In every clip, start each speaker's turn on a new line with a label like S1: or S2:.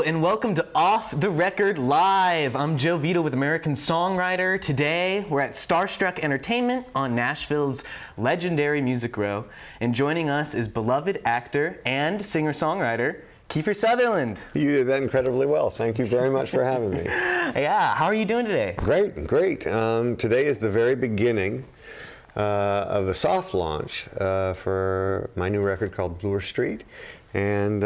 S1: and welcome to Off the Record Live. I'm Joe Vito with American Songwriter. Today, we're at Starstruck Entertainment on Nashville's legendary Music Row. And joining us is beloved actor and singer-songwriter, Kiefer Sutherland.
S2: You did that incredibly well. Thank you very much for having me.
S1: Yeah, how are you doing today?
S2: Great, great. Today is the very beginning of the soft launch for my new record called Bloor Street. And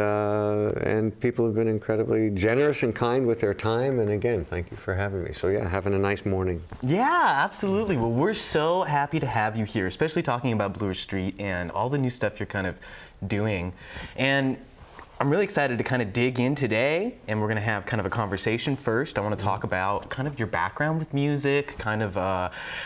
S2: people have been incredibly generous and kind with their time. And again, thank you for having me. So yeah, having a nice morning.
S1: Yeah, absolutely. Well, we're so happy to have you here, especially talking about Bloor Street and all the new stuff you're kind of doing. And I'm really excited to kind of dig in today, and we're going to have kind of a conversation first. I want to talk about kind of your background with music, kind of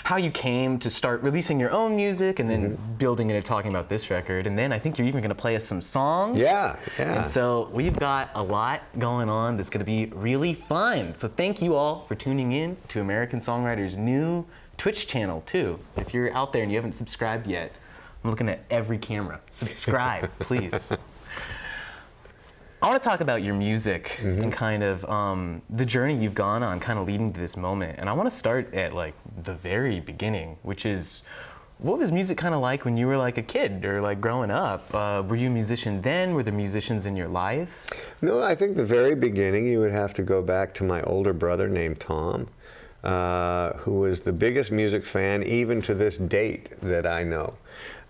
S1: how you came to start releasing your own music, and then building into talking about this record. And then I think you're even going to play us some songs.
S2: Yeah, yeah.
S1: And so we've got a lot going on that's going to be really fun. So thank you all for tuning in to American Songwriter's new Twitch channel, too. If you're out there and you haven't subscribed yet, I'm looking at every camera. Subscribe, please. I want to talk about your music and kind of the journey you've gone on kind of leading to this moment. And I want to start at like the very beginning, which is, what was music kind of like when you were like a kid or like growing up? Were you a musician then? Were there musicians in your life?
S2: No, I think the very beginning you would have to go back to my older brother named Tom, who was the biggest music fan even to this date that I know.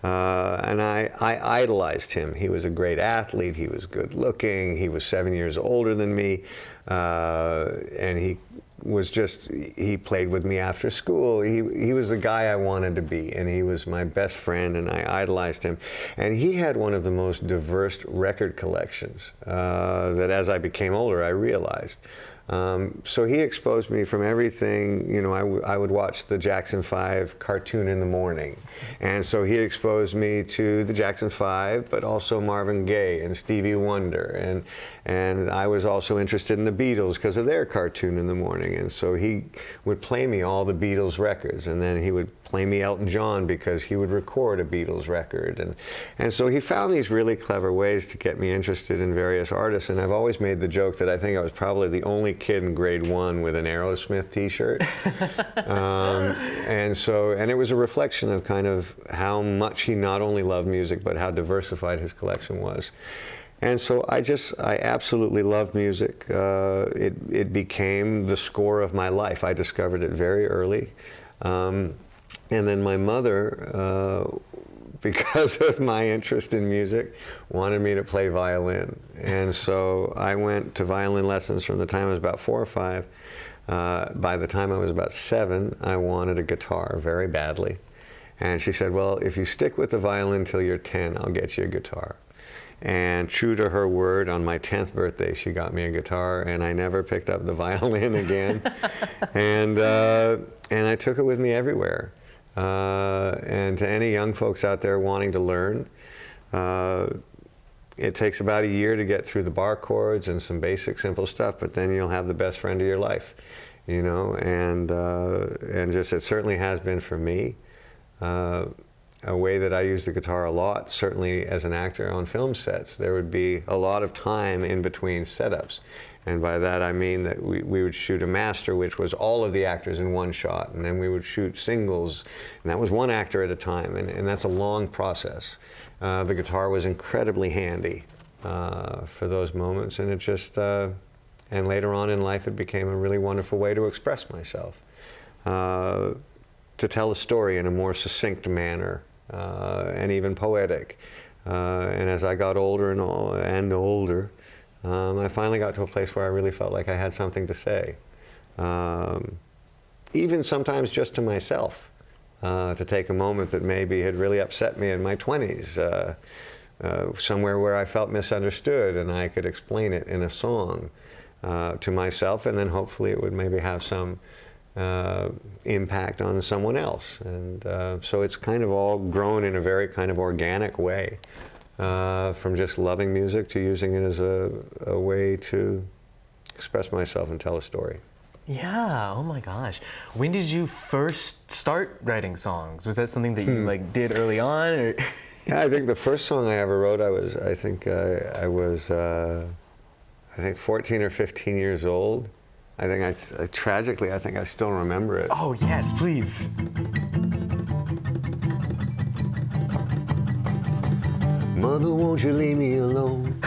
S2: And I idolized him. He was a great athlete. He was good looking. He was 7 years older than me. And he played with me after school. He was the guy I wanted to be, and he was my best friend, and I idolized him. And he had one of the most diverse record collections that as I became older, I realized. So he exposed me from everything. You know, I would watch the Jackson 5 cartoon in the morning. And so he exposed me to the Jackson 5, but also Marvin Gaye and Stevie Wonder. And I was also interested in the Beatles because of their cartoon in the morning. And so he would play me all the Beatles records. And then he would play me Elton John because he would record a Beatles record. And so he found these really clever ways to get me interested in various artists. And I've always made the joke that I think I was probably the only kid in grade 1 with an Aerosmith t-shirt. And it was a reflection of kind of how much he not only loved music, but how diversified his collection was. And so I absolutely loved music. It became the score of my life. I discovered it very early. And then my mother, because of my interest in music, wanted me to play violin. And so I went to violin lessons from the time I was about 4 or 5. By the time I was about 7, I wanted a guitar very badly. And she said, well, if you stick with the violin till you're 10, I'll get you a guitar. And true to her word, on my 10th birthday, she got me a guitar, and I never picked up the violin again. And I took it with me everywhere. And to any young folks out there wanting to learn, it takes about a year to get through the bar chords and some basic simple stuff, but then you'll have the best friend of your life, you know, and just it certainly has been for me. A way that I use the guitar a lot, certainly as an actor on film sets, there would be a lot of time in between setups. And by that I mean that we would shoot a master, which was all of the actors in one shot, and then we would shoot singles, and that was one actor at a time, and that's a long process. The guitar was incredibly handy for those moments, and it just, and later on in life it became a really wonderful way to express myself, to tell a story in a more succinct manner, and even poetic. And as I got older and older, I finally got to a place where I really felt like I had something to say. Even sometimes just to myself, to take a moment that maybe had really upset me in my 20s, somewhere where I felt misunderstood, and I could explain it in a song to myself, and then hopefully it would maybe have some impact on someone else. And so it's kind of all grown in a very kind of organic way, from just loving music to using it as a way to express myself and tell a story.
S1: Yeah, oh my gosh. When did you first start writing songs? Was that something that you like did early on, or?
S2: Yeah, I think the first song I ever wrote, I I think 14 or 15 years old. I think tragically, I think I still remember it.
S1: Oh, yes, please.
S2: Mother, won't you leave me alone?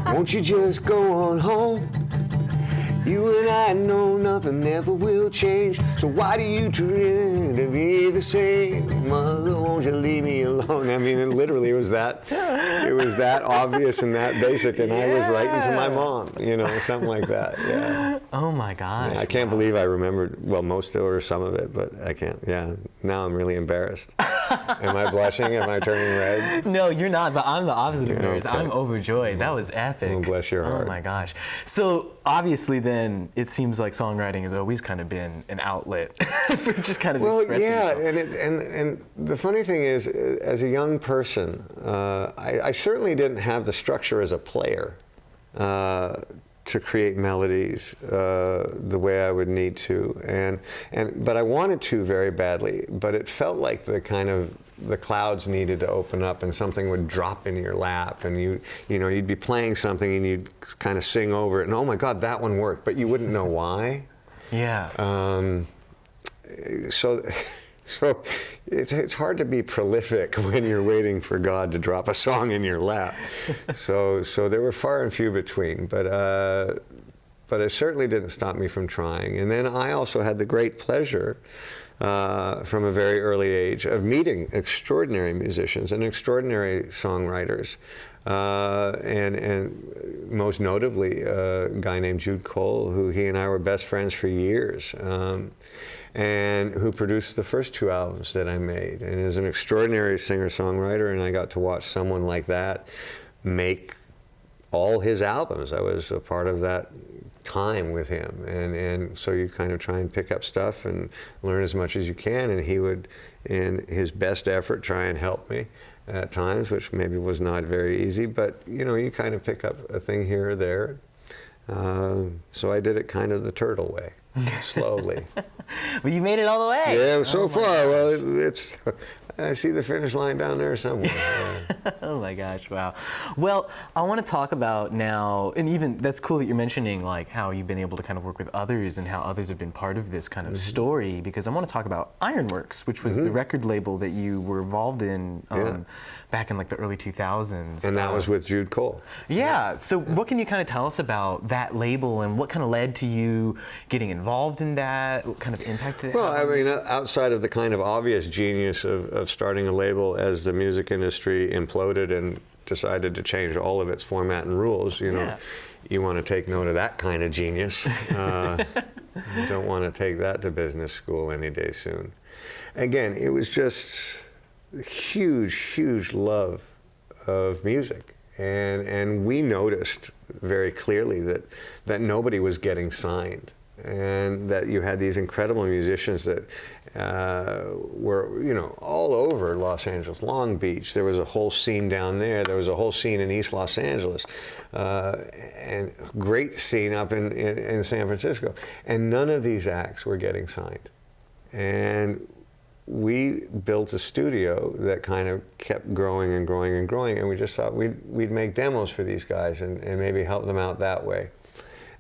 S2: Won't you just go on home? You and I know nothing ever will change, so why do you try to be the same? Mother, won't you leave me alone? I mean, it was that obvious and that basic, and I was writing to my mom, something like that, yeah.
S1: Oh my gosh.
S2: Yeah, I can't believe I remembered, well, most or some of it, but I can't, yeah. Now I'm really embarrassed. Am I blushing? Am I turning red?
S1: No, you're not, but I'm the opposite of embarrassed.
S2: Okay.
S1: I'm overjoyed. That was epic.
S2: Oh, bless your heart.
S1: Oh my gosh. So obviously then, it seems like songwriting has always kind of been an outlet for just kind of expressing yourself.
S2: and the funny thing is, as a young person, I certainly didn't have the structure as a player to create melodies the way I would need to, but I wanted to very badly. But it felt like the clouds needed to open up and something would drop in your lap, and you'd be playing something and you'd kind of sing over it, and oh my God, that one worked, but you wouldn't know why.
S1: Yeah.
S2: So it's hard to be prolific when you're waiting for God to drop a song in your lap. So there were far and few between, but it certainly didn't stop me from trying. And then I also had the great pleasure from a very early age of meeting extraordinary musicians and extraordinary songwriters, and most notably a guy named Jude Cole, who he and I were best friends for years, and who produced the first 2 albums that I made, and is an extraordinary singer-songwriter, and I got to watch someone like that make all his albums. I was a part of that time with him, and so you kind of try and pick up stuff and learn as much as you can, and he would, in his best effort, try and help me at times, which maybe was not very easy, but you kind of pick up a thing here or there. So I did it kind of the turtle way, slowly.
S1: But you made it all the way.
S2: Yeah, so far. Well, I see the finish line down there somewhere.
S1: Oh my gosh, wow. Well, I want to talk about now, and even that's cool that you're mentioning like how you've been able to kind of work with others and how others have been part of this kind of story, because I want to talk about Ironworks, which was the record label that you were involved in back in like the early 2000s.
S2: And that was with Jude Cole.
S1: Yeah, so what can you kind of tell us about that label and what kind of led to you getting involved in that? What kind of impact did it have?
S2: Well, I mean, outside of the kind of obvious genius of starting a label as the music industry imploded and decided to change all of its format and rules, you want to take note of that kind of genius. You don't want to take that to business school any day soon. Again, it was just huge love of music, and we noticed very clearly that nobody was getting signed, and that you had these incredible musicians that were all over Los Angeles, Long Beach. There was a whole scene down there. There was a whole scene in East Los Angeles, and great scene up in San Francisco, and none of these acts were getting signed. And we built a studio that kind of kept growing and growing and growing, and we just thought we'd make demos for these guys and maybe help them out that way.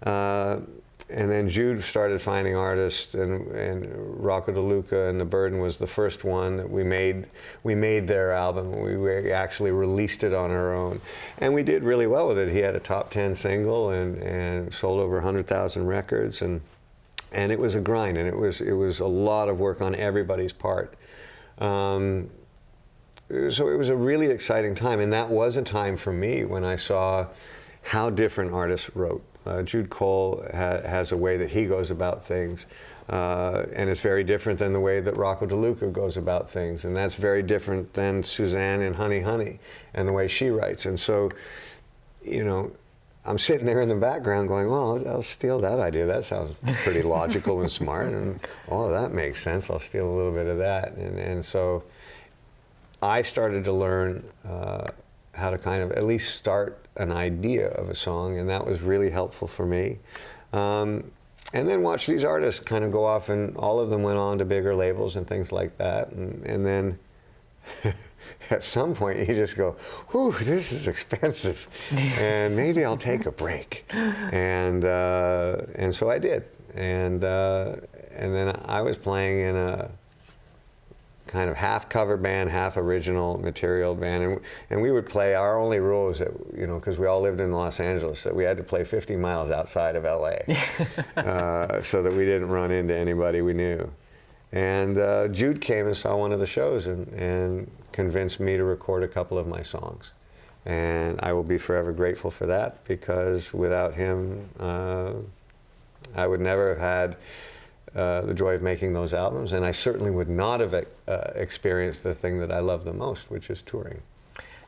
S2: And then Jude started finding artists, and Rocco DeLuca and The Burden was the first one that we made. We made their album. We actually released it on our own, and we did really well with it. He had a top 10 single and sold over 100,000 records, and it was a grind, and it was a lot of work on everybody's part. So it was a really exciting time, and that was a time for me when I saw how different artists wrote. Jude Cole has a way that he goes about things, and it's very different than the way that Rocco DeLuca goes about things, and that's very different than Suzanne and Honey Honey and the way she writes. And so, I'm sitting there in the background going, well, I'll steal that idea. That sounds pretty logical and smart, and that makes sense. I'll steal a little bit of that. And so I started to learn how to kind of at least start an idea of a song, and that was really helpful for me. And then watch these artists kind of go off, and all of them went on to bigger labels and things like that. And then at some point you just go, whew, this is expensive, and maybe I'll take a break. And so I did. And then I was playing in a kind of half cover band, half original material band, and we would play. Our only rule was that, you know, because we all lived in Los Angeles, that we had to play 50 miles outside of LA, so that we didn't run into anybody we knew. And Jude came and saw one of the shows and convinced me to record a couple of my songs, and I will be forever grateful for that, because without him, I would never have had the joy of making those albums, and I certainly would not have experienced the thing that I love the most, which is touring.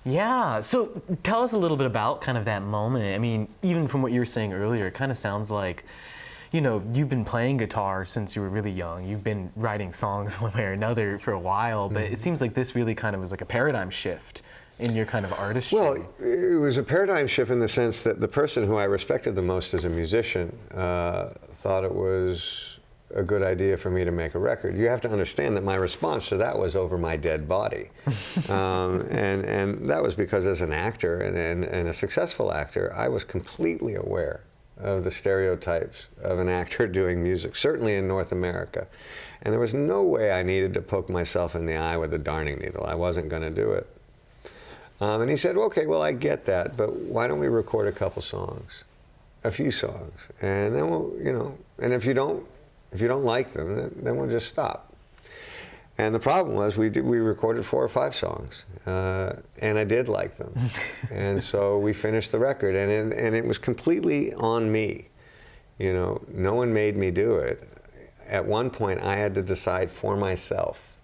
S1: Yeah, so tell us a little bit about kind of that moment. I mean, even from what you were saying earlier, it kind of sounds like, you know, you've been playing guitar since you were really young. You've been writing songs one way or another for a while, but it seems like this really kind of was like a paradigm shift in your kind of artistry.
S2: Well, it was a paradigm shift in the sense that the person who I respected the most as a musician thought it was a good idea for me to make a record. You have to understand that my response to that was over my dead body. And that was because as an actor and a successful actor, I was completely aware of the stereotypes of an actor doing music, certainly in North America. And there was no way I needed to poke myself in the eye with a darning needle. I wasn't going to do it. And he said, okay, well, I get that, but why don't we record a couple songs, a few songs, and then we'll, you know, and if you don't like them, then we'll just stop. And the problem was we recorded 4 or 5 songs, and I did like them. And so we finished the record, and it was completely on me. You know, no one made me do it. At one point, I had to decide for myself,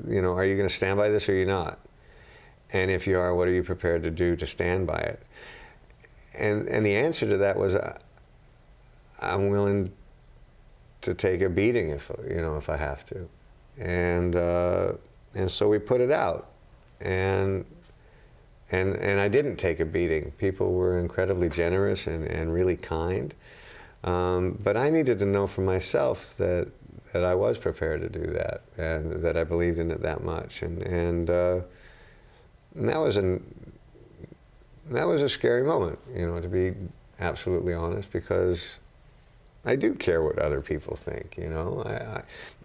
S2: you know, are you going to stand by this or are you not? And if you are, what are you prepared to do to stand by it? And the answer to that was, I'm willing to take a beating if I have to, and so we put it out, and I didn't take a beating. People were incredibly generous and really kind, but I needed to know for myself that I was prepared to do that, and that I believed in it that much, and that was a scary moment, you know, to be absolutely honest, because I do care what other people think, you know.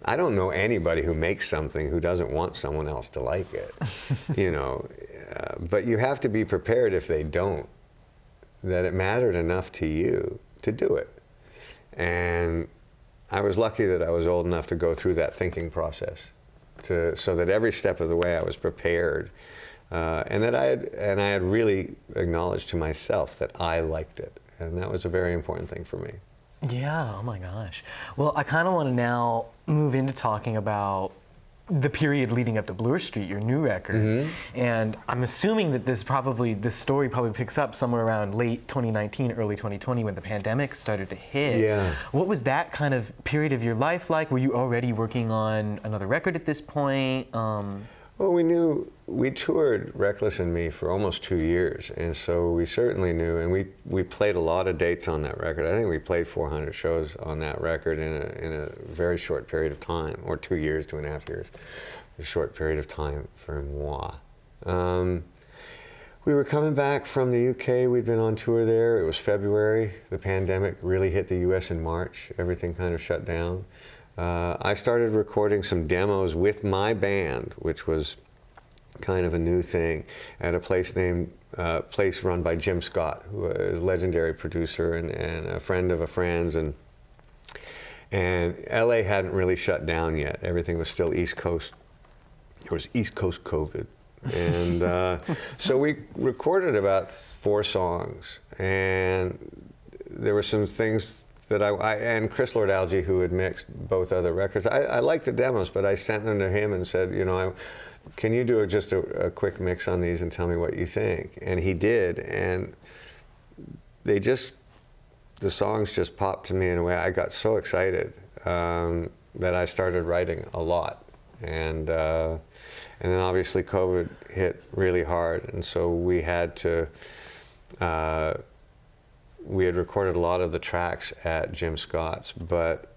S2: I don't know anybody who makes something who doesn't want someone else to like it, you know. But you have to be prepared if they don't, that it mattered enough to you to do it. And I was lucky that I was old enough to go through that thinking process, so that every step of the way I was prepared, and that I had really acknowledged to myself that I liked it, and that was a very important thing for me.
S1: Yeah, oh my gosh. Well, I kind of want to now move into talking about the period leading up to Bloor Street, your new record. Mm-hmm. And I'm assuming that this story probably picks up somewhere around late 2019, early 2020 when the pandemic started to hit.
S2: Yeah.
S1: What was that kind of period of your life like? Were you already working on another record at this point?
S2: Well, we toured Reckless and Me for almost 2 years, and so we certainly knew, and we played a lot of dates on that record. I think we played 400 shows on that record in a very short period of time, or 2 years, 2.5 years, a short period of time for moi. We were coming back from the UK. We'd been on tour there. It was February. The pandemic really hit the US in March. Everything kind of shut down. I started recording some demos with my band, which was kind of a new thing, at a place run by Jim Scott, who is a legendary producer and a friend of a friend's, and LA hadn't really shut down yet. Everything was still East Coast. There was East Coast COVID. And so we recorded about 4 songs, and there were some things that I and Chris Lord-Alge, who had mixed both other records, I liked the demos, but I sent them to him and said, you know, can you do just a quick mix on these and tell me what you think? And he did, and the songs just popped to me in a way. I got so excited that I started writing a lot, and then obviously COVID hit really hard, and so we had to. We had recorded a lot of the tracks at Jim Scott's, but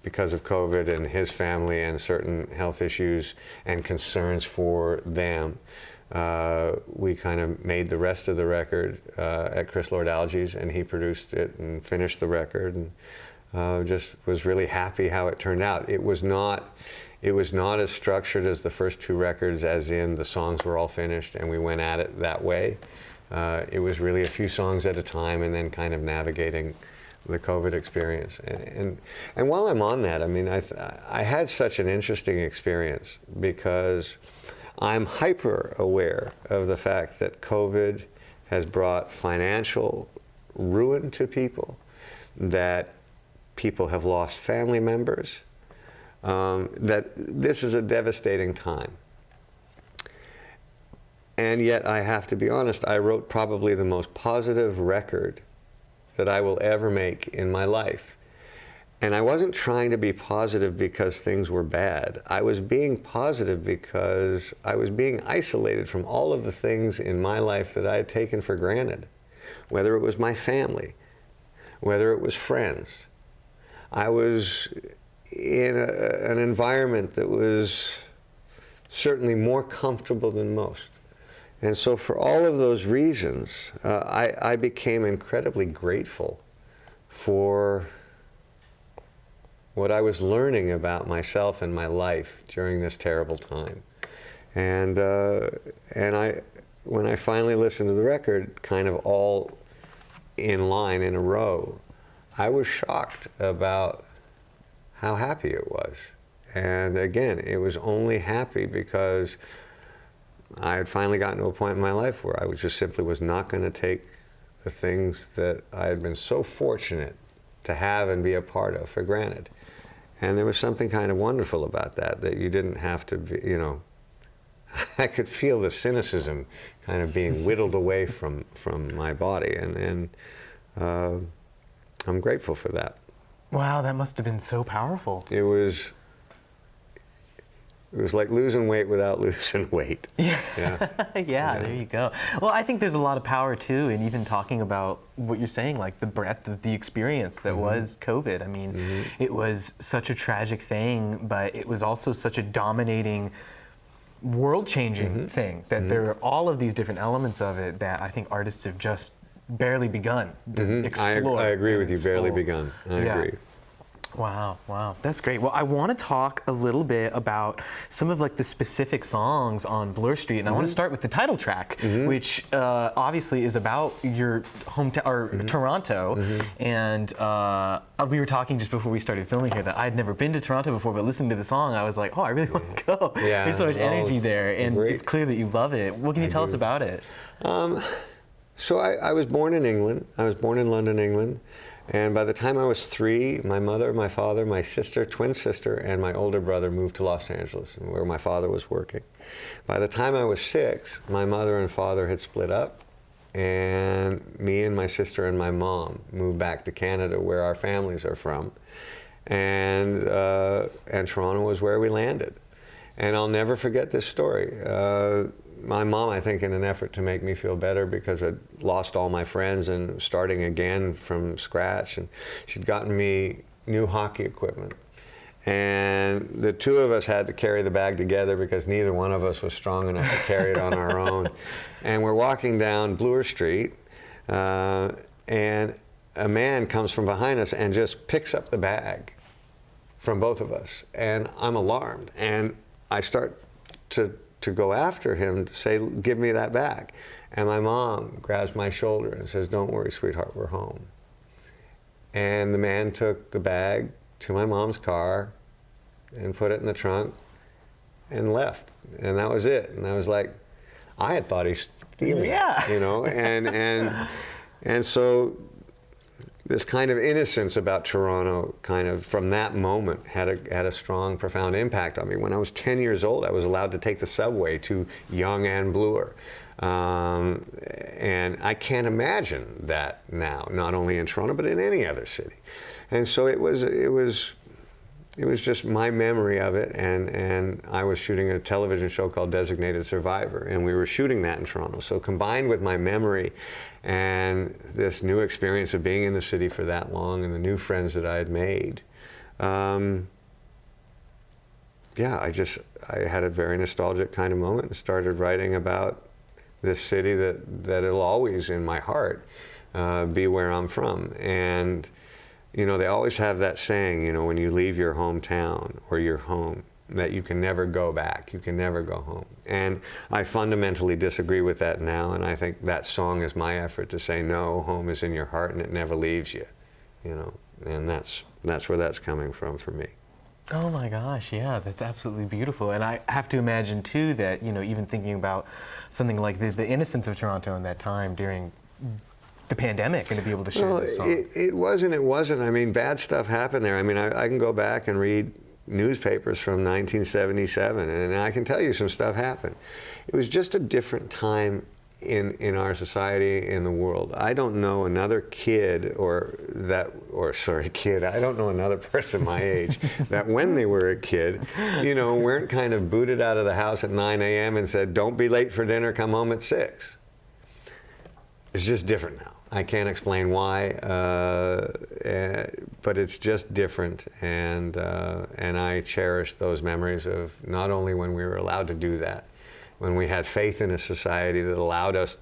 S2: because of COVID and his family and certain health issues and concerns for them, we kind of made the rest of the record at Chris Lord-Alge's, and he produced it and finished the record, and just was really happy how it turned out. It was not as structured as the first two records, as in the songs were all finished and we went at it that way. It was really a few songs at a time and then kind of navigating the COVID experience. And while I'm on that, I mean, I had such an interesting experience because I'm hyper aware of the fact that COVID has brought financial ruin to people, that people have lost family members, that this is a devastating time. And yet, I have to be honest, I wrote probably the most positive record that I will ever make in my life. And I wasn't trying to be positive because things were bad. I was being positive because I was being isolated from all of the things in my life that I had taken for granted, whether it was my family, whether it was friends. I was in an environment that was certainly more comfortable than most. And so for all of those reasons, I became incredibly grateful for what I was learning about myself and my life during this terrible time. And when I finally listened to the record, kind of all in line in a row, I was shocked about how happy it was. And again, it was only happy because I had finally gotten to a point in my life where I just simply was not going to take the things that I had been so fortunate to have and be a part of for granted. And there was something kind of wonderful about that you didn't have to be, you know, I could feel the cynicism kind of being whittled away from my body. And I'm grateful for that.
S1: Wow, that must have been so powerful.
S2: It was like losing weight without losing weight.
S1: Yeah.
S2: Yeah.
S1: Yeah, there you go. Well, I think there's a lot of power too in even talking about what you're saying, like the breadth of the experience that was COVID. I mean, it was such a tragic thing, but it was also such a dominating, world-changing thing that there are all of these different elements of it that I think artists have just barely begun to explore.
S2: I agree with you, barely begun. I agree.
S1: Wow, wow, that's great. Well, I want to talk a little bit about some of like the specific songs on Bloor Street, and I want to start with the title track, which obviously is about your hometown or Toronto. And we were talking just before we started filming here that I had never been to Toronto before, but listening to the song, I was like, oh, I really want to go.
S2: Yeah.
S1: There's so much energy there, and it's clear that you love it. What can you tell us about it?
S2: So I was born in England. I was born in London, England. And by the time I was 3, my mother, my father, my sister, twin sister, and my older brother moved to Los Angeles, where my father was working. By the time I was 6, my mother and father had split up, and me and my sister and my mom moved back to Canada, where our families are from. And Toronto was where we landed. And I'll never forget this story. My mom, I think, in an effort to make me feel better because I'd lost all my friends and starting again from scratch, and she'd gotten me new hockey equipment. And the two of us had to carry the bag together because neither one of us was strong enough to carry it on our own. And we're walking down Bloor Street, and a man comes from behind us and just picks up the bag from both of us. And I'm alarmed, and I start to go after him to say, give me that bag. And my mom grabs my shoulder and says, don't worry, sweetheart, we're home. And the man took the bag to my mom's car and put it in the trunk and left. And that was it. And I was like, I had thought he's stealing, you know? And so this kind of innocence about Toronto kind of from that moment had a strong, profound impact on me. When I was 10 years old, I was allowed to take the subway to Yonge and Bloor. And I can't imagine that now, not only in Toronto, but in any other city. And so it was just my memory of it, and I was shooting a television show called Designated Survivor, and we were shooting that in Toronto. So combined with my memory and this new experience of being in the city for that long and the new friends that I had made, yeah, I had a very nostalgic kind of moment and started writing about this city that'll always, in my heart, be where I'm from. And, you know, they always have that saying, you know, when you leave your hometown or your home, that you can never go back, you can never go home. And I fundamentally disagree with that now, and I think that song is my effort to say, no, home is in your heart and it never leaves you, you know, and that's where that's coming from for me.
S1: Oh my gosh, yeah, that's absolutely beautiful. And I have to imagine too that, you know, even thinking about something like the innocence of Toronto in that time during the pandemic, and to be able to share this song.
S2: It wasn't. I mean, bad stuff happened there. I mean, I can go back and read newspapers from 1977, and I can tell you some stuff happened. It was just a different time in our society, in the world. I don't know another kid I don't know another person my age that when they were a kid, you know, weren't kind of booted out of the house at 9 a.m. and said, don't be late for dinner, come home at 6. It's just different now. I can't explain why, but it's just different, and I cherish those memories of not only when we were allowed to do that, when we had faith in a society that allowed us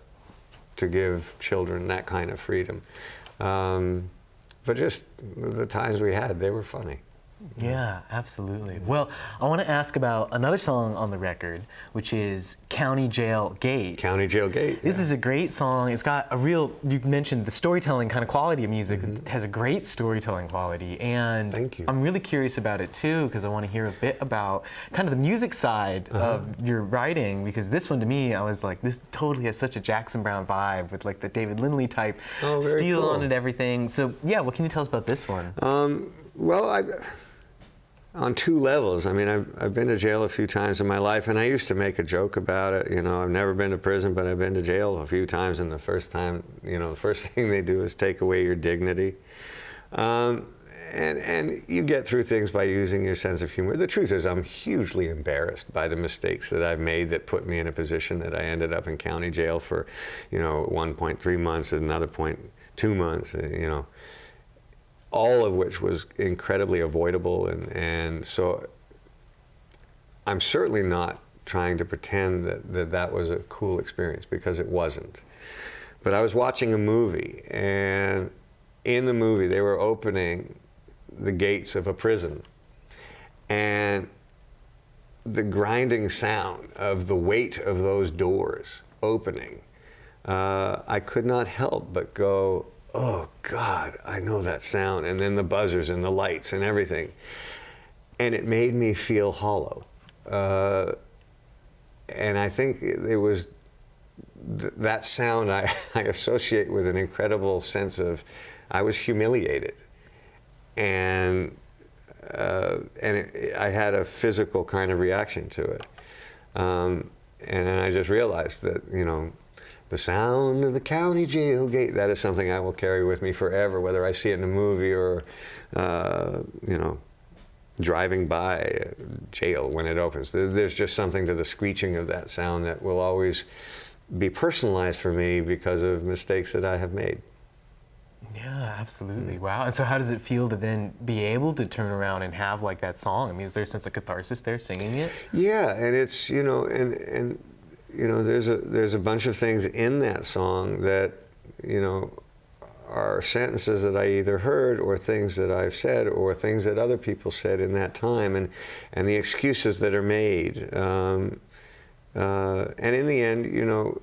S2: to give children that kind of freedom, but just the times we had, they were funny.
S1: Yeah, absolutely. Well, I want to ask about another song on the record, which is County Jail Gate.
S2: County Jail Gate.
S1: This is a great song. It's got a real, you mentioned the storytelling kind of quality of music. It has a great storytelling quality. And
S2: thank you.
S1: I'm really curious about it too, because I want to hear a bit about kind of the music side of your writing, because this one to me, I was like, this totally has such a Jackson Browne vibe with like the David Lindley type steel
S2: cool.
S1: on it, everything. So yeah, what can you tell us about this one?
S2: Well, on two levels. I mean, I've been to jail a few times in my life, and I used to make a joke about it. You know, I've never been to prison, but I've been to jail a few times, and the first time, you know, the first thing they do is take away your dignity. And you get through things by using your sense of humor. The truth is, I'm hugely embarrassed by the mistakes that I've made that put me in a position that I ended up in county jail for, you know, at one point 3 months, at another point 2 months, you know. All of which was incredibly avoidable, and so I'm certainly not trying to pretend that was a cool experience, because it wasn't. But I was watching a movie, and in the movie they were opening the gates of a prison, and the grinding sound of the weight of those doors opening, I could not help but go, oh God, I know that sound. And then the buzzers and the lights and everything. And it made me feel hollow. And I think it was that sound I associate with an incredible sense of, I was humiliated. And I had a physical kind of reaction to it. And then I just realized that, you know, the sound of the county jail gate, that is something I will carry with me forever, whether I see it in a movie or, you know, driving by jail when it opens. There's just something to the screeching of that sound that will always be personalized for me because of mistakes that I have made.
S1: Yeah, absolutely. Wow. And so how does it feel to then be able to turn around and have like that song? I mean, is there a sense of catharsis there singing it?
S2: Yeah, and it's, you know, and you know, there's a bunch of things in that song that, you know, are sentences that I either heard or things that I've said or things that other people said in that time, and the excuses that are made. And in the end, you know,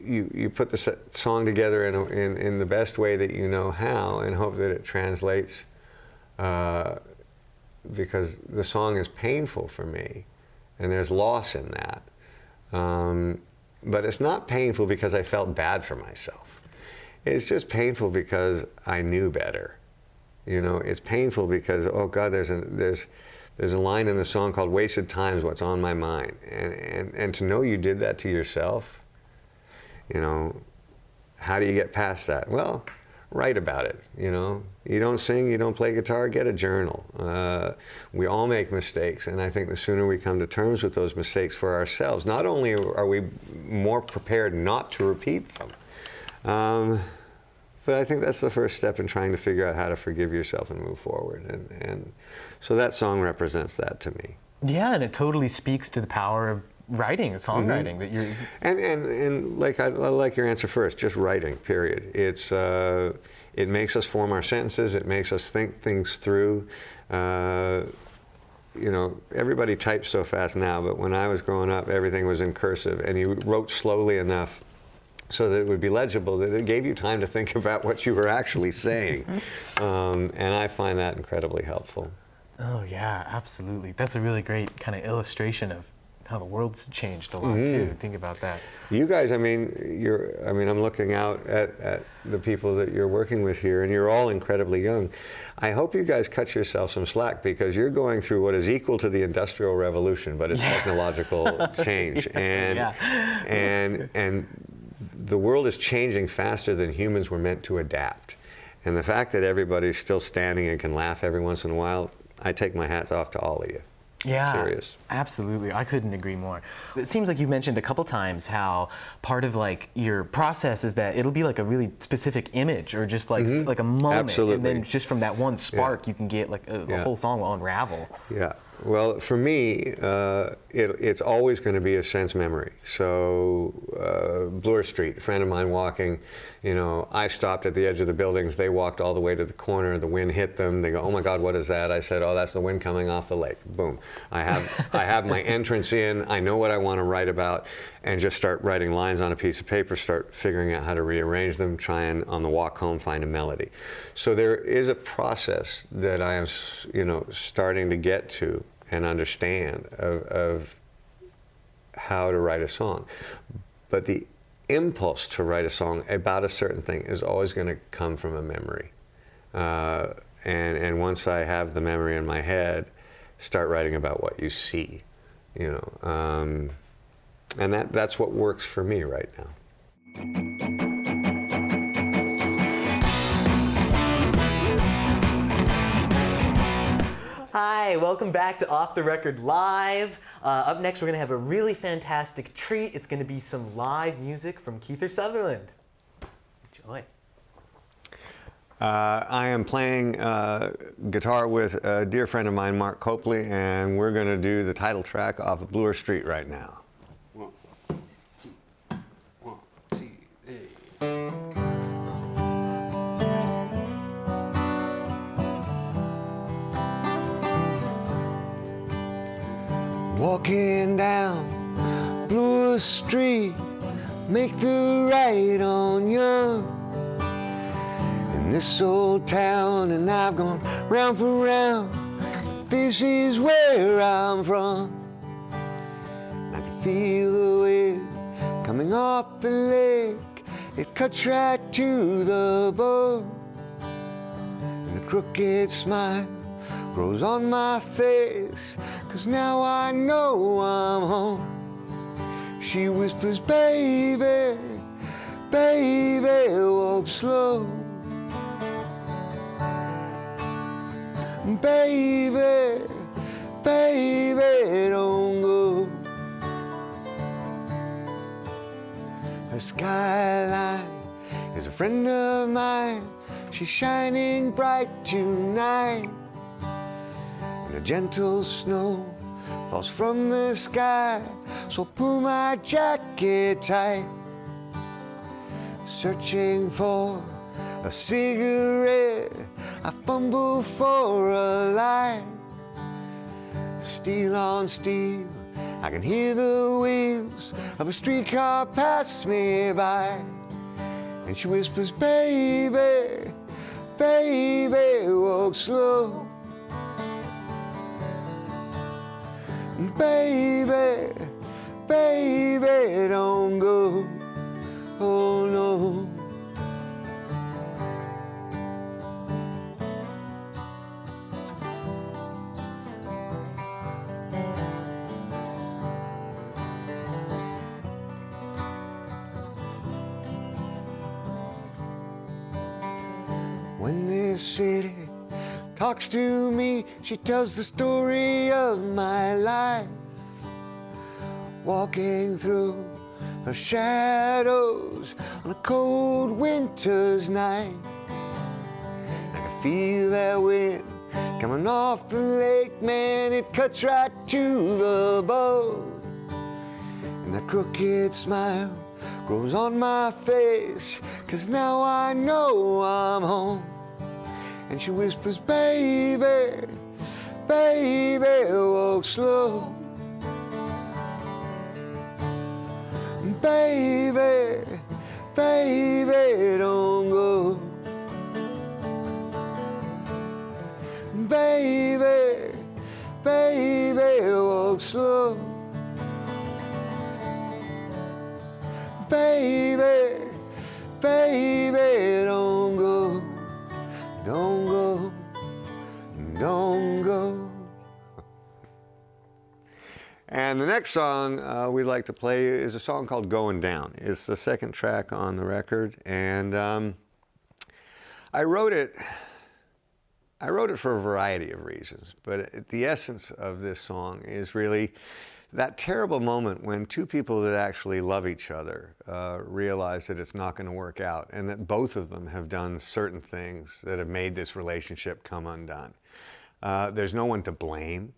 S2: you put the song together in the best way that you know how, and hope that it translates, because the song is painful for me, and there's loss in that. But it's not painful because I felt bad for myself. It's just painful because I knew better. You know, it's painful because, oh God, there's a line in the song called "Wasted Time's What's on My Mind," and to know you did that to yourself, you know, how do you get past that? Well, write about it. You know, you don't sing, you don't play guitar, get a journal. We all make mistakes, and I think the sooner we come to terms with those mistakes for ourselves, not only are we more prepared not to repeat them, But I think that's the first step in trying to figure out how to forgive yourself and move forward. And so that song represents that to me.
S1: Yeah, and it totally speaks to the power of writing and songwriting that you're.
S2: And like I like your answer first. Just writing. Period. It makes us form our sentences. It makes us think things through. You know, everybody types so fast now, but when I was growing up, everything was in cursive, and you wrote slowly enough so that it would be legible, that it gave you time to think about what you were actually saying. And I find that incredibly helpful.
S1: Oh yeah, absolutely. That's a really great kind of illustration of how the world's changed a lot too. Think about that.
S2: You guys, I mean, I'm looking out at the people that you're working with here, and you're all incredibly young. I hope you guys cut yourself some slack, because you're going through what is equal to the Industrial Revolution, but it's technological change. And the world is changing faster than humans were meant to adapt. And the fact that everybody's still standing and can laugh every once in a while, I take my hats off to all of you.
S1: Yeah,
S2: serious.
S1: Absolutely. I couldn't agree more. It seems like you mentioned a couple times how part of like your process is that it'll be like a really specific image, or just like like a moment,
S2: Absolutely.
S1: and then just from that one spark, you can get like a whole song will unravel.
S2: Yeah. Well, for me, it's always going to be a sense memory. So, Bloor Street, a friend of mine walking, you know, I stopped at the edge of the buildings. They walked all the way to the corner. The wind hit them. They go, "Oh my God, what is that?" I said, "Oh, that's the wind coming off the lake." Boom. I have my entrance in. I know what I want to write about, and just start writing lines on a piece of paper. Start figuring out how to rearrange them. Try and on the walk home find a melody. So there is a process that I am, you know, starting to get to and understand of how to write a song. But the impulse to write a song about a certain thing is always going to come from a memory. And once I have the memory in my head, start writing about what you see, you know. And that's what works for me right now.
S1: Hi, welcome back to Off the Record Live. Up next, we're going to have a really fantastic treat. It's going to be some live music from Kiefer Sutherland. Enjoy.
S2: I am playing guitar with a dear friend of mine, Mark Copley, and we're going to do the title track off of Bloor Street right now.
S3: 1, 2, 1, 2, 3.
S2: Walking down Bloor Street, make the right on Young. In this old town, and I've gone round for round, this is where I'm from. And I can feel the wind coming off the lake, it cuts right to the bone. And a crooked smile grows on my face, 'cause now I know I'm home. She whispers, "Baby, baby, walk slow. Baby, baby, don't go." The skyline is a friend of mine, she's shining bright tonight. And a gentle snow falls from the sky, so pull my jacket tight. Searching for a cigarette, I fumble for a light. Steel on steel, I can hear the wheels of a streetcar pass me by. And she whispers, "Baby, baby, walk slow. Baby, baby, don't go. Oh no." When this city talks to me, she tells the story of my life. Walking through her shadows on a cold winter's night. I can feel that wind coming off the lake, man, it cuts right to the bone. And that crooked smile grows on my face, 'cause now I know I'm home. And she whispers, baby, baby, walk slow. Baby, baby, don't go. Baby, baby, walk slow. Baby, baby, don't go. Don't go. Don't go. And the next song we'd like to play is a song called Going Down. It's the second track on the record, and I wrote it for a variety of reasons, but the essence of this song is really that terrible moment when two people that actually love each other realize that it's not going to work out, and that both of them have done certain things that have made this relationship come undone. There's no one to blame.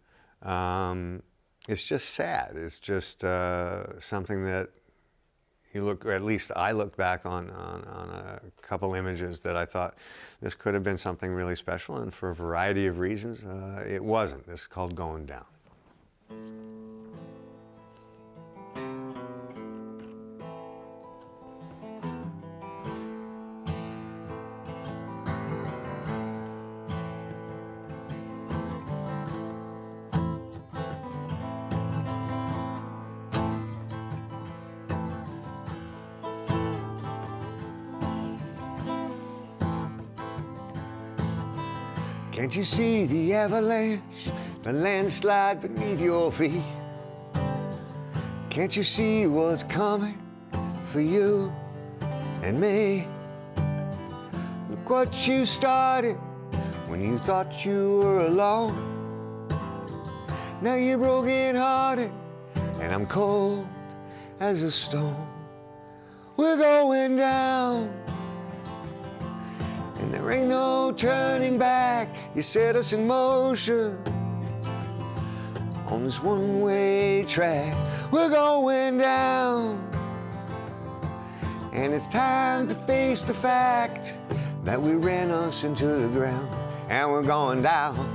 S2: It's just sad. It's just something that you look, or at least I looked back on a couple images that I thought this could have been something really special, and for a variety of reasons, it wasn't. This is called Going Down. Can't you see the avalanche, the landslide beneath your feet? Can't you see what's coming for you and me? Look what you started when you thought you were alone. Now you're broken-hearted and I'm cold as a stone. We're going down, and there ain't no turning back. You set us in motion on this one-way track. We're going down, and it's time to face the fact that we ran us into the ground, and we're going down.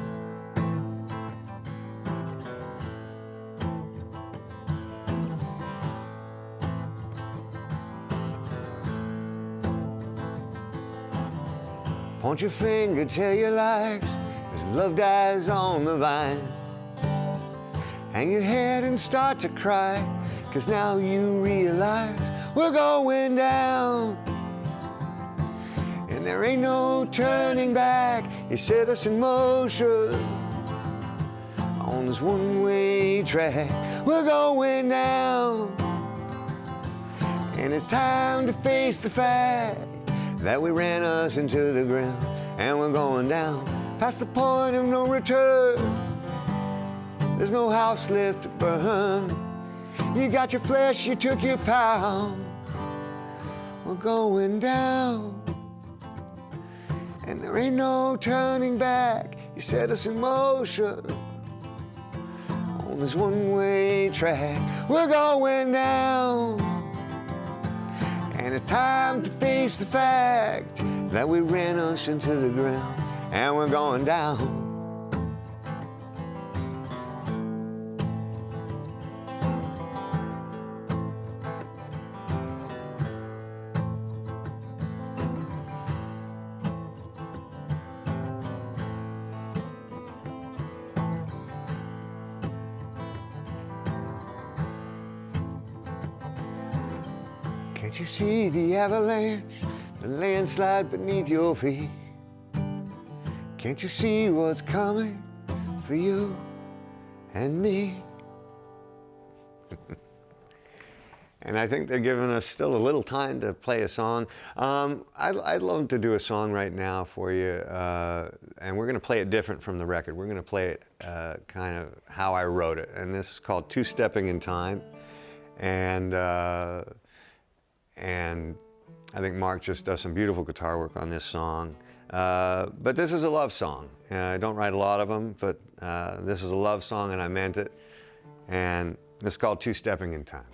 S2: Point your finger, tell your lies, as love dies on the vine. Hang your head and start to cry, 'cause now you realize we're going down, and there ain't no turning back. You set us in motion on this one-way track. We're going down, and it's time to face the fact that we ran us into the ground, and we're going down past the point of no return. There's no house left to burn. You got your flesh, you took your pound. We're going down, and there ain't no turning back. You set us in motion on this one-way track. We're going down, and it's time to face the fact that we ran us into the ground, and we're going down. Can't you see the avalanche, the landslide beneath your feet? Can't you see what's coming for you and me? And I think they're giving us still a little time to play a song. I'd love to do a song right now for you, and we're going to play it different from the record. We're going to play it kind of how I wrote it, and this is called Two Stepping in Time. And and I think Mark just does some beautiful guitar work on this song. But this is a love song. I don't write a lot of them, but this is a love song and I meant it. And it's called Two Stepping in Time.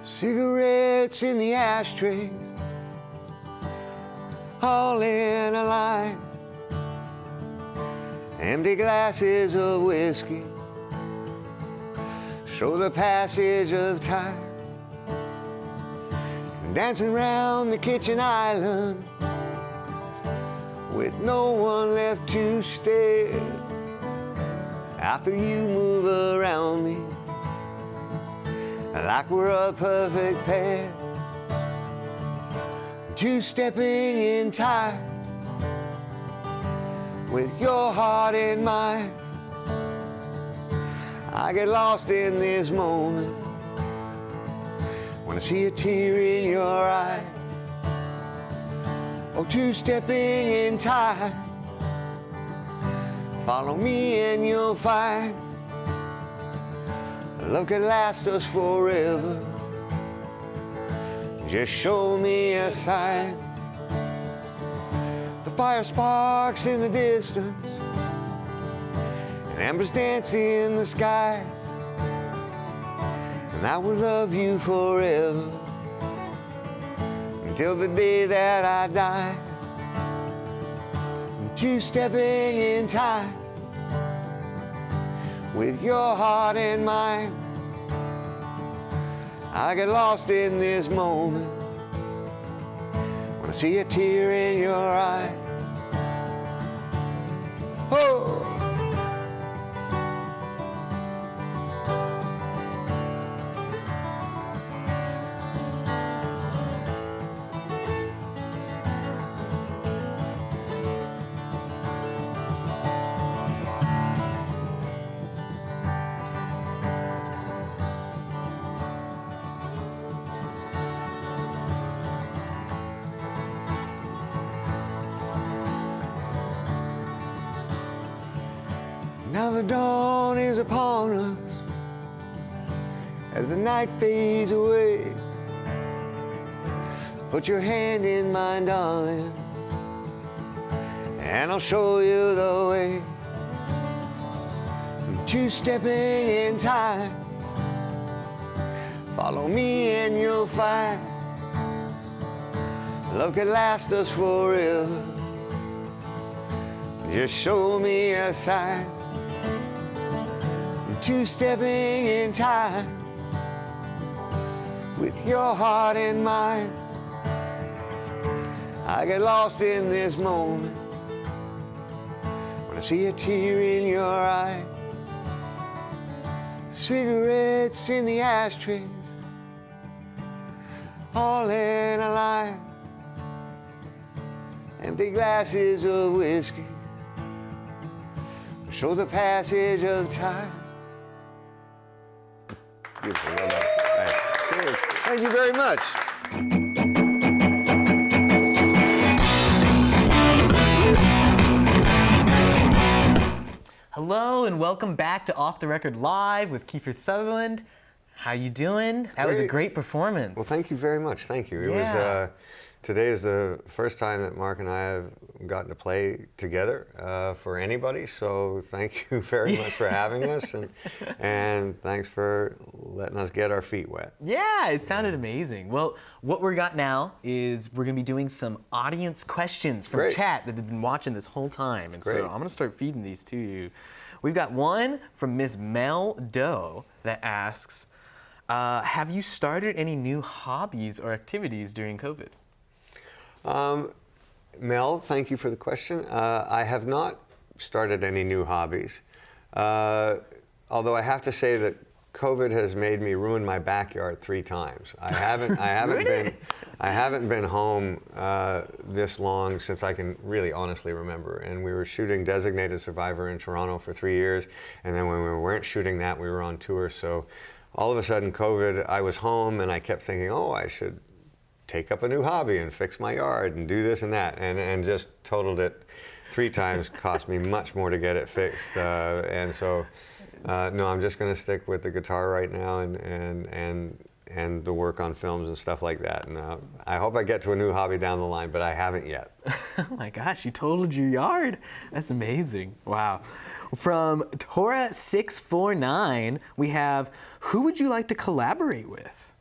S2: Cigarettes in the ashtrays, all in a line. Empty glasses of whiskey show the passage of time. Dancing round the kitchen island with no one left to stare. After you move around me like we're a perfect pair, two-stepping in time with your heart in mine. I get lost in this moment when I see a tear in your eye. Oh, two-stepping in time, follow me and you'll find love could last us forever. Just show me a sign. The fire sparks in the distance, and embers dancing in the sky. And I will love you forever until the day that I die. Two-stepping in time with your heart in mine. I get lost in this moment when I see a tear in your eye. Oh! Now the dawn is upon us as the night fades away. Put your hand in mine, darling, and I'll show you the way. Two-stepping in time, follow me and you'll find love could last us forever. Just show me a sign. Two-stepping in time with your heart in mine. I get lost in this moment when I see a tear in your eye. Cigarettes in the ashtrays, all in a line. Empty glasses of whiskey show the passage of time. Beautiful, well done. Right. Thank you very much.
S1: Hello and welcome back to Off the Record Live with Kiefer Sutherland. How you doing? That was a great performance.
S2: Well, thank you very much. Thank you. It
S1: Yeah.
S2: was today is the first time that Mark and I have gotten to play together for anybody. So thank you very much for having us, and thanks for letting us get our feet wet.
S1: Yeah, it sounded amazing. Well, what we got now is we're going to be doing some audience questions from
S2: Great.
S1: chat that have been watching this whole time. And
S2: Great.
S1: so I'm going to start feeding these to you. We've got one from Ms. Mel Doe that asks, have you started any new hobbies or activities during COVID?
S2: Mel, thank you for the question. I have not started any new hobbies, although I have to say that COVID has made me ruin my backyard 3 times. I haven't been home this long since I can really honestly remember. And we were shooting Designated Survivor in Toronto for 3 years, and then when we weren't shooting that, we were on tour. So all of a sudden, COVID, I was home, and I kept thinking, oh, I should take up a new hobby and fix my yard and do this and that, and just totaled it 3 times. Cost me much more to get it fixed, and so. No, I'm just going to stick with the guitar right now and the work on films and stuff like that. And I hope I get to a new hobby down the line, but I haven't yet.
S1: Oh my gosh, you totaled your yard. That's amazing. Wow. From Tora649, we have, who would you like to collaborate with?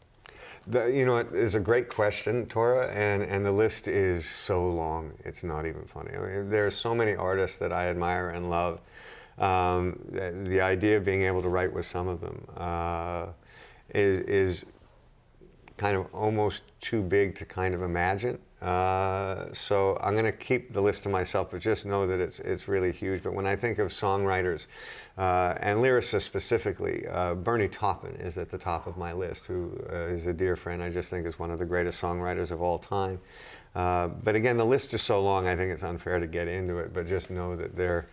S2: You know, it is a great question, Tora, and the list is so long, it's not even funny. I mean, there are so many artists that I admire and love. The idea of being able to write with some of them is kind of almost too big to kind of imagine. So I'm going to keep the list to myself, but just know that it's really huge. But when I think of songwriters and lyricists specifically, Bernie Taupin is at the top of my list, who is a dear friend. I just think is one of the greatest songwriters of all time. But again, the list is so long, I think it's unfair to get into it, but just know that there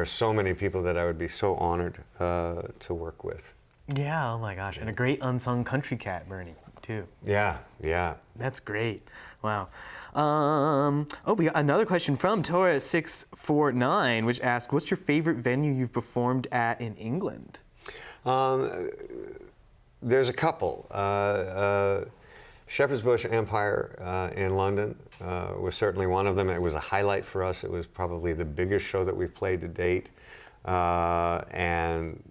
S2: are so many people that I would be so honored to work with.
S1: Yeah, oh my gosh. And a great unsung country cat, Bernie, too.
S2: Yeah, yeah.
S1: That's great. Wow. We got another question from Tora649, which asked, what's your favorite venue you've performed at in England?
S2: There's a couple. Shepherd's Bush Empire in London was certainly one of them. It was a highlight for us. It was probably the biggest show that we've played to date. And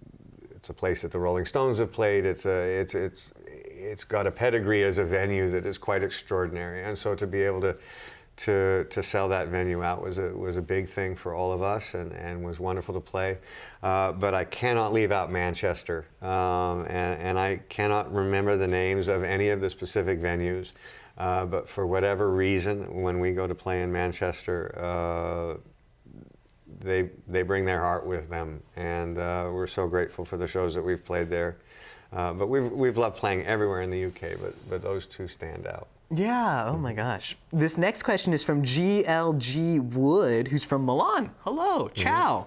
S2: it's a place that the Rolling Stones have played. It's got a pedigree as a venue that is quite extraordinary. And so to be able to sell that venue out was a big thing for all of us, and was wonderful to play. But I cannot leave out Manchester, and I cannot remember the names of any of the specific venues. But for whatever reason, when we go to play in Manchester, they bring their heart with them, and we're so grateful for the shows that we've played there. But we've loved playing everywhere in the UK, but those two stand out.
S1: Yeah, oh my gosh. This next question is from GLG Wood, who's from Milan. Hello, ciao.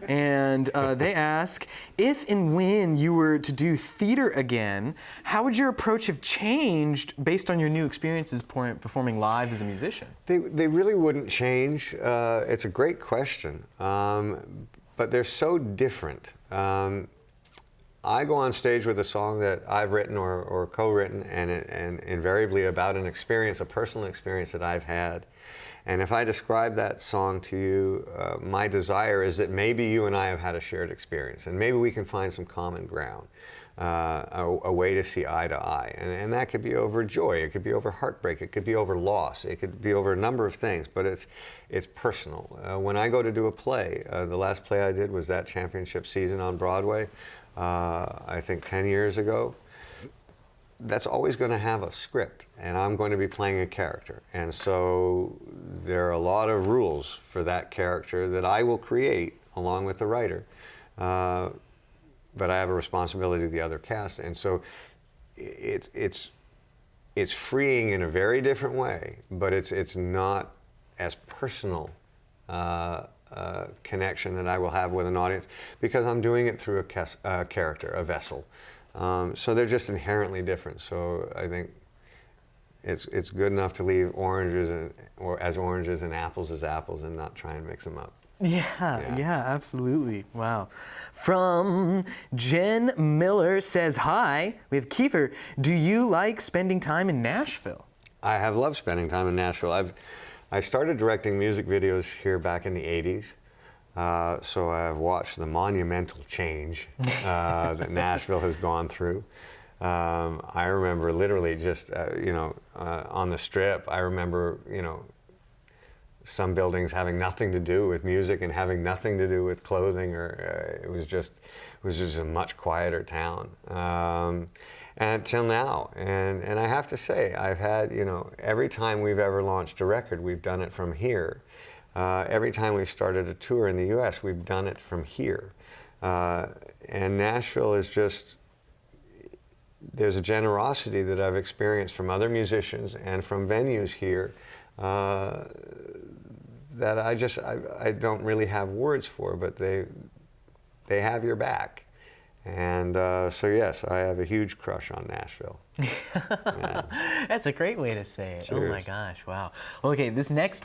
S1: And they ask, if and when you were to do theater again, how would your approach have changed based on your new experiences performing live as a musician?
S2: They really wouldn't change. It's a great question, but they're so different. I go on stage with a song that I've written or co-written, and invariably about an experience, a personal experience that I've had. And if I describe that song to you, my desire is that maybe you and I have had a shared experience, and maybe we can find some common ground, a way to see eye to eye. And that could be over joy, it could be over heartbreak, it could be over loss, it could be over a number of things, but it's personal. When I go to do a play, the last play I did was that championship season on Broadway. I think 10 years ago, that's always going to have a script, and I'm going to be playing a character. And so there are a lot of rules for that character that I will create along with the writer, but I have a responsibility to the other cast. And so it's freeing in a very different way, but it's not as personal connection that I will have with an audience, because I'm doing it through a character, a vessel. So they're just inherently different. So I think it's good enough to leave oranges as oranges and apples as apples, and not try and mix them up.
S1: Yeah, absolutely. Wow. From Jen Miller says, hi, we have Kiefer. Do you like spending time in Nashville?
S2: I have loved spending time in Nashville. I started directing music videos here back in the 80s, so I've watched the monumental change that Nashville has gone through. I remember literally just, on the Strip, I remember, some buildings having nothing to do with music and having nothing to do with clothing, or it was just a much quieter town. Until now, and I have to say, I've had, every time we've ever launched a record, we've done it from here. Every time we've started a tour in the U.S., we've done it from here. And Nashville is just there's a generosity that I've experienced from other musicians and from venues here that I don't really have words for, but they have your back. And so yes, I have a huge crush on Nashville. Yeah.
S1: That's a great way to say it.
S2: Cheers.
S1: Oh my gosh, wow. Okay,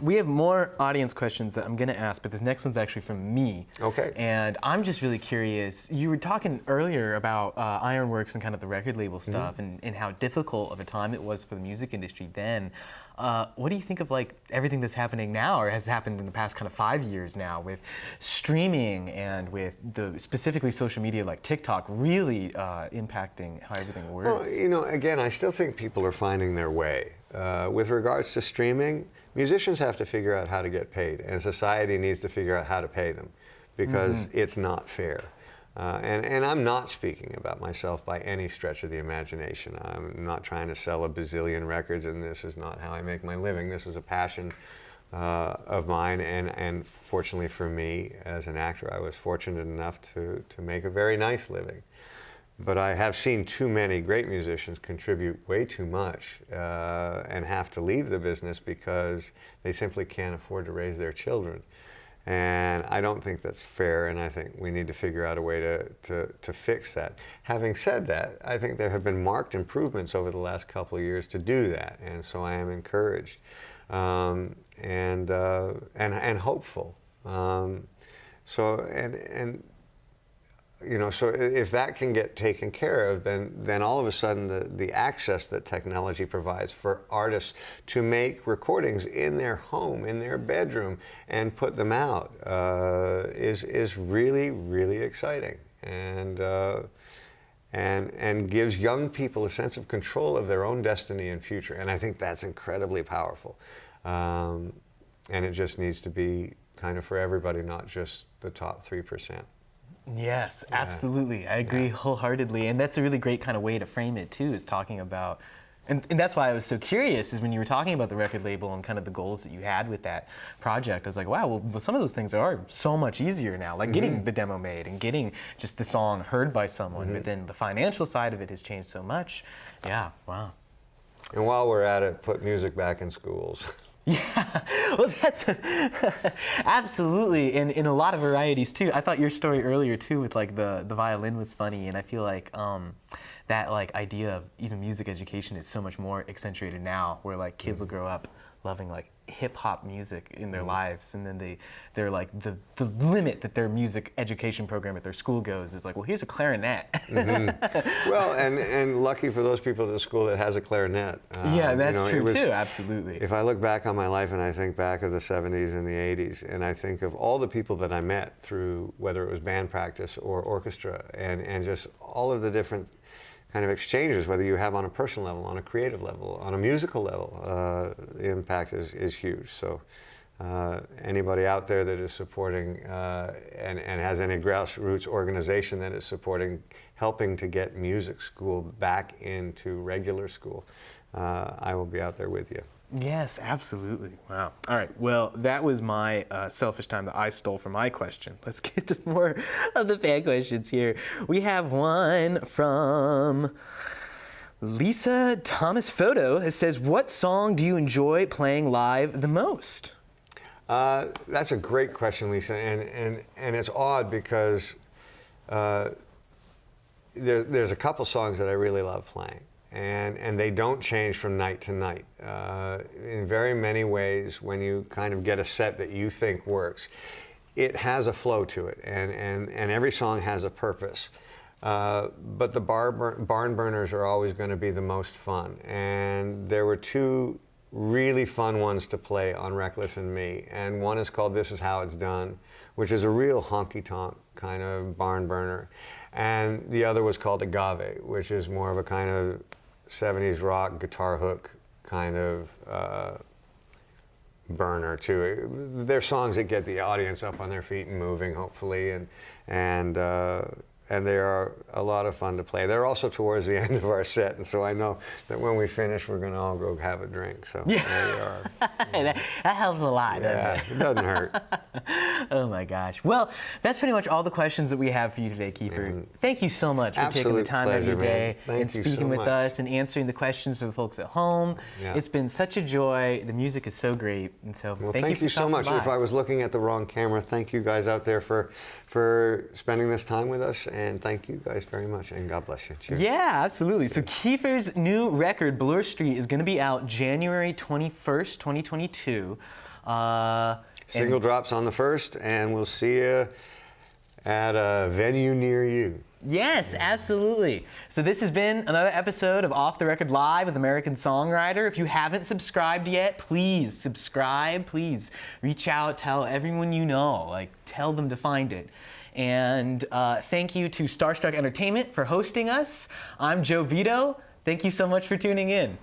S1: we have more audience questions that I'm gonna ask, but this next one's actually from me.
S2: Okay.
S1: And I'm just really curious, you were talking earlier about Ironworks and kind of the record label stuff and how difficult of a time it was for the music industry then. What do you think of like everything that's happening now, or has happened in the past kind of 5 years now, with streaming and with specifically social media like TikTok really impacting how everything works?
S2: Well, you know, again, I still think people are finding their way. With regards to streaming, musicians have to figure out how to get paid, and society needs to figure out how to pay them, because it's not fair. And I'm not speaking about myself by any stretch of the imagination. I'm not trying to sell a bazillion records, and this is not how I make my living. This is a passion of mine, and fortunately for me, as an actor, I was fortunate enough to make a very nice living. But I have seen too many great musicians contribute way too much and have to leave the business because they simply can't afford to raise their children. And I don't think that's fair, and I think we need to figure out a way to fix that. Having said that, I think there have been marked improvements over the last couple of years to do that, and so I am encouraged and hopeful. You know, so if that can get taken care of, then all of a sudden the access that technology provides for artists to make recordings in their home, in their bedroom, and put them out is really, really exciting, and gives young people a sense of control of their own destiny and future. And I think that's incredibly powerful. And it just needs to be kind of for everybody, not just the top 3%.
S1: Yes, absolutely. I agree wholeheartedly. And that's a really great kind of way to frame it too, is talking about, and that's why I was so curious, is when you were talking about the record label and kind of the goals that you had with that project, I was like, wow, well some of those things are so much easier now, like getting the demo made and getting just the song heard by someone, but then the financial side of it has changed so much. Yeah, wow.
S2: And while we're at it, put music back in schools.
S1: Yeah, well, that's absolutely, and in a lot of varieties too. I thought your story earlier too, with like the violin, was funny, and I feel like that like idea of even music education is so much more accentuated now, where like kids will grow up loving like hip hop music in their lives, and then they're like the limit that their music education program at their school goes is like, well, here's a clarinet.
S2: Well, and lucky for those people at the school that has a clarinet.
S1: Yeah, that's true too, absolutely.
S2: If I look back on my life and I think back of the 70s and the 80s, and I think of all the people that I met through, whether it was band practice or orchestra, and just all of the different kind of exchanges, whether you have on a personal level, on a creative level, on a musical level, the impact is huge. So anybody out there that is supporting and has any grassroots organization that is supporting, helping to get music school back into regular school, I will be out there with you.
S1: Yes, absolutely. Wow. All right. Well, that was my selfish time that I stole from my question. Let's get to more of the fan questions here. We have one from Lisa Thomas Photo. It says, what song do you enjoy playing live the most?
S2: That's a great question, Lisa, and it's odd because there's a couple songs that I really love playing. And they don't change from night to night. In very many ways, when you kind of get a set that you think works, it has a flow to it, and every song has a purpose. But the barn burners are always going to be the most fun. And there were two really fun ones to play on Reckless and Me. And one is called This Is How It's Done, which is a real honky-tonk kind of barn burner. And the other was called Agave, which is more of a kind of 70s rock guitar hook kind of burner too. They're songs that get the audience up on their feet and moving, hopefully, and and they are a lot of fun to play. They're also towards the end of our set, and so I know that when we finish, we're going to all go have a drink. So there you are.
S1: that helps a lot,
S2: Yeah,
S1: doesn't
S2: it doesn't hurt.
S1: Oh my gosh. Well, that's pretty much all the questions that we have for you today, Kiefer. Thank you so much for taking the
S2: Absolute
S1: time out of your
S2: pleasure,
S1: day
S2: man.
S1: and
S2: Thank you
S1: speaking
S2: so
S1: with
S2: much.
S1: us and answering the questions for the folks at home.
S2: Yeah.
S1: It's been such a joy. The music is so great. And so
S2: Well,
S1: thank you
S2: so
S1: for
S2: much.
S1: stopping
S2: If
S1: by.
S2: I was looking at the wrong camera, thank you guys out there for spending this time with us, and thank you guys very much, and God bless you. Cheers.
S1: Yeah, absolutely. So Kiefer's new record, Bloor Street, is going to be out January 21st, 2022.
S2: Single drops on the 1st, and we'll see you at a venue near you.
S1: Yes, absolutely. So this has been another episode of Off the Record Live with American Songwriter. If you haven't subscribed yet, please subscribe. Please reach out, tell everyone you know, like tell them to find it. And thank you to Starstruck Entertainment for hosting us. I'm Joe Vito. Thank you so much for tuning in.